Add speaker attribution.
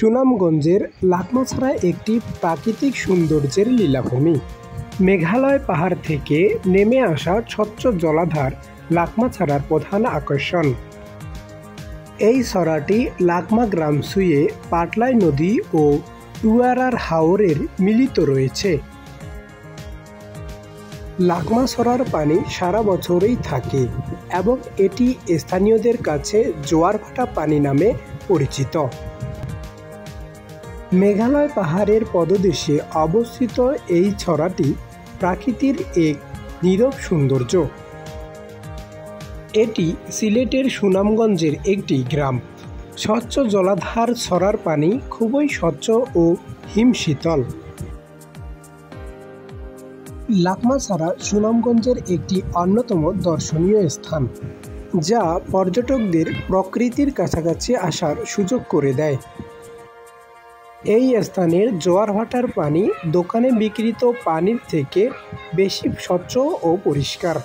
Speaker 1: সুনামগঞ্জের লাকমাছড়া একটি প্রাকৃতিক সৌন্দর্যের লীলাভূমি। মেঘালয় পাহাড় থেকে নেমে আসা স্বচ্ছ জলাধার লাকমাছড়ার প্রধান আকর্ষণ। এই ছড়াটি লাকমা গ্রাম ছুঁয়ে পাটলাই নদী ও টুয়ারার হাওরের মিলিত রয়েছে। লাকমাছড়ার পানি সারা বছরই থাকে এবং এটি স্থানীয়দের কাছে জোয়ারভাটা পানি নামে পরিচিত। মেঘালয় পাহাড়ের পদদেশে অবস্থিত এই ছড়াটি প্রকৃতির এক নীরব সৌন্দর্য। এটি সিলেটের সুনামগঞ্জের একটি গ্রাম। স্বচ্ছ জলাধার ছড়ার পানি খুবই স্বচ্ছ ও হিমশীতল। লাকমাছড়া সুনামগঞ্জের একটি অন্যতম দর্শনীয় স্থান, যা পর্যটকদের প্রকৃতির কাছাকাছি আসার সুযোগ করে দেয়। এই স্থানের জোয়ারভাটার পানি দোকানে বিক্রিত পানির থেকে বেশি স্বচ্ছ ও পরিষ্কার।